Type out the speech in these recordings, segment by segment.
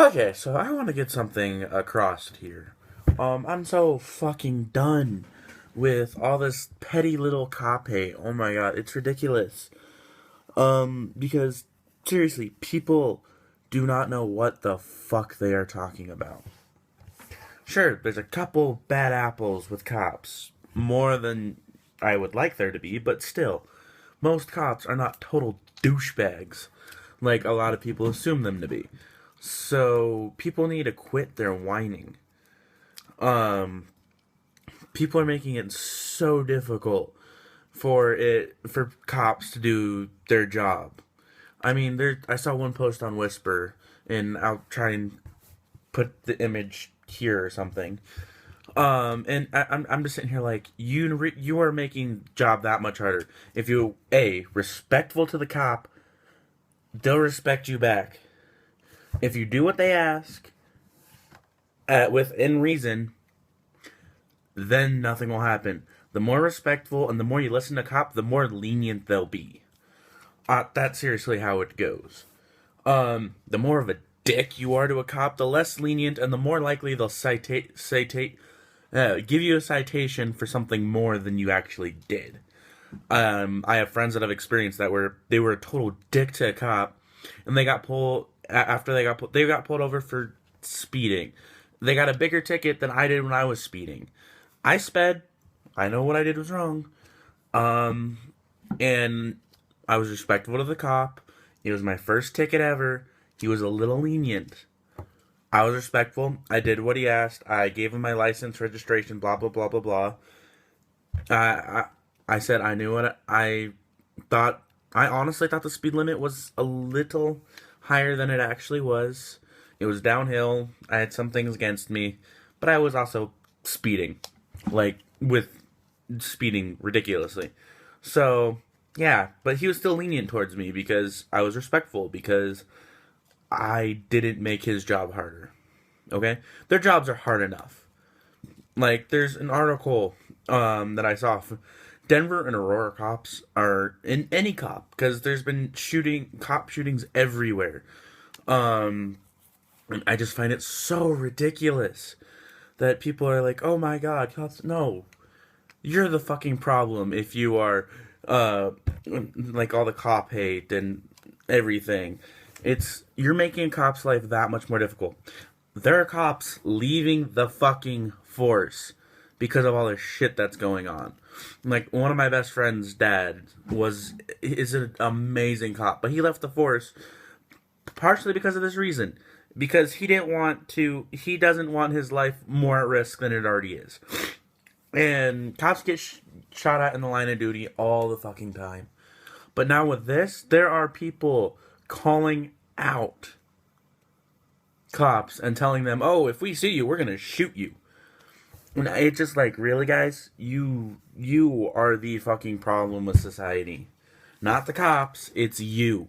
Okay, so I want to get something across here. I'm so fucking done with all this petty little cop hate. Oh my god, it's ridiculous. Because seriously, people do not know what the fuck they are talking about. Sure, there's a couple bad apples with cops, more than I would like there to be, but still, most cops are not total douchebags like a lot of people assume them to be. So people need to quit their whining. Um, People are making it so difficult for cops to do their job. I mean, I saw one post on Whisper, and I'll try and put the image here or something. And I'm just sitting here like you are making job that much harder. If you respectful to the cop, they'll respect you back. If you do what they ask, within reason, then nothing will happen. The more respectful and the more you listen to cop, the more lenient they'll be. That's seriously how it goes. The more of a dick you are to a cop, the less lenient and the more likely they'll give you a citation for something more than you actually did. I have friends that have experienced that where they were a total dick to a cop, and they got pulled after they got pulled over for speeding. They got a bigger ticket than I did when I was speeding. I sped. I know what I did was wrong. And I was respectful to the cop. It was my first ticket ever. He was a little lenient. I was respectful. I did what he asked. I gave him my license, registration, blah, blah, blah, blah, blah. I said I knew what I thought. I honestly thought the speed limit was a little higher than it actually was. It was downhill. I had some things against me. But I was also speeding. Like, with speeding ridiculously. So, yeah. But he was still lenient towards me because I was respectful. Because I didn't make his job harder. Okay? Their jobs are hard enough. Like, there's an article that I saw. Denver and Aurora cops are in any cop because there's been cop shootings everywhere. And I just find it so ridiculous that people are like, "Oh my god, cops!" No, you're the fucking problem if you are like all the cop hate and everything. You're making cops' life that much more difficult. There are cops leaving the fucking force because of all the shit that's going on. Like, one of my best friend's dad is an amazing cop, but he left the force partially because of this reason. Because he doesn't want his life more at risk than it already is. And cops get shot at in the line of duty all the fucking time. But now with this, there are people calling out cops and telling them, "Oh, if we see you, we're gonna shoot you." And it's just like, really, guys? You are the fucking problem with society. Not the cops, it's you.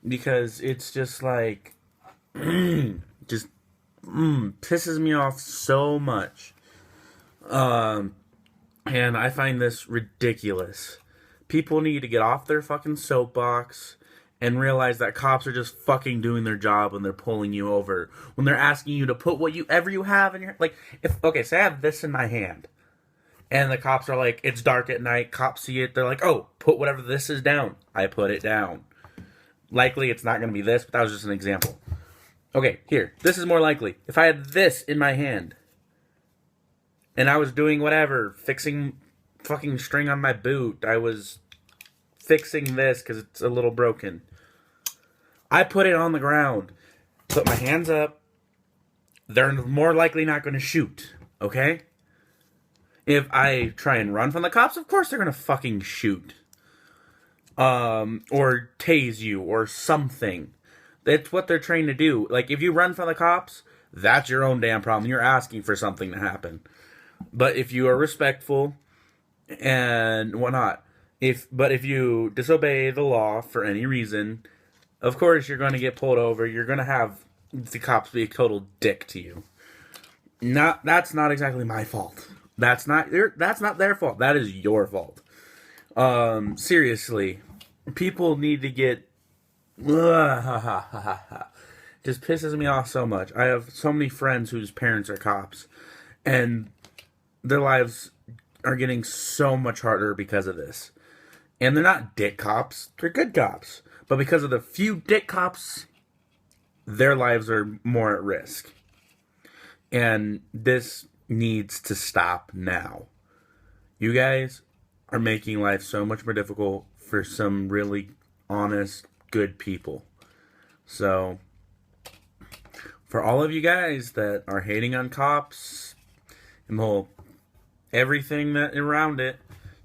Because it's just like, just pisses me off so much. And I find this ridiculous. People need to get off their fucking soapbox and realize that cops are just fucking doing their job when they're pulling you over. When they're asking you to put whatever you have in your... Like, say I have this in my hand. And the cops are like, it's dark at night. Cops see it. They're like, "Oh, put whatever this is down." I put it down. Likely it's not going to be this, but that was just an example. Okay, here. This is more likely. If I had this in my hand, and I was doing whatever, fixing fucking string on my boot, I was fixing this because it's a little broken. I put it on the ground, put my hands up, they're more likely not going to shoot, okay? If I try and run from the cops, of course they're going to fucking shoot. Or tase you, or something. That's what they're trained to do. Like, if you run from the cops, that's your own damn problem. You're asking for something to happen. But if you are respectful and whatnot, if you disobey the law for any reason, of course you're going to get pulled over. You're going to have the cops be a total dick to you. That's not exactly my fault. That's not their fault. That is your fault. Seriously, people need to get just pisses me off so much. I have so many friends whose parents are cops, and their lives are getting so much harder because of this. And they're not dick cops, they're good cops. But because of the few dick cops, their lives are more at risk. And this needs to stop now. You guys are making life so much more difficult for some really honest, good people. So, for all of you guys that are hating on cops and the whole everything that around it,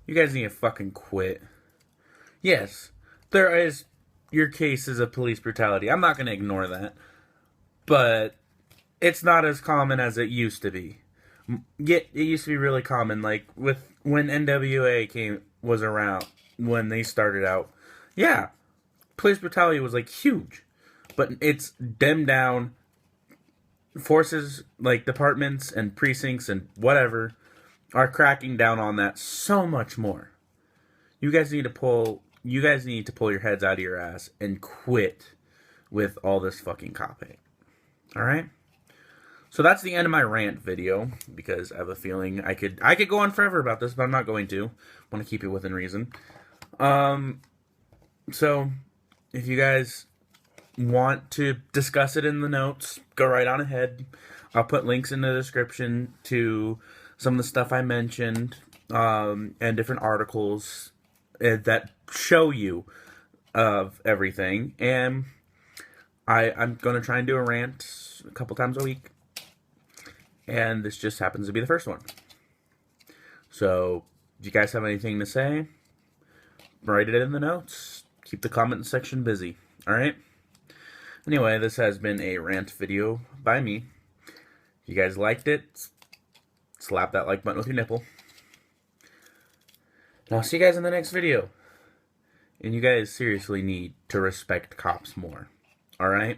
you guys need to fucking quit. Yes, there is your cases of police brutality. I'm not going to ignore that. But it's not as common as it used to be. It used to be really common, like with when NWA was around, when they started out. Yeah, police brutality was like huge. But it's dimmed down. Forces like departments and precincts and whatever are cracking down on that so much more. You guys need to pull your heads out of your ass and quit with all this fucking cop hate. Alright? So that's the end of my rant video, because I have a feeling I could go on forever about this, but I'm not going to. I want to keep it within reason. So if you guys want to discuss it in the notes, go right on ahead. I'll put links in the description to some of the stuff I mentioned, and different articles that show you of everything. And I'm going to try and do a rant a couple times a week. And this just happens to be the first one. So, if you guys have anything to say, write it in the notes. Keep the comment section busy. Alright? Anyway, this has been a rant video by me. If you guys liked it, slap that like button with your nipple. And I'll see you guys in the next video. And you guys seriously need to respect cops more. Alright?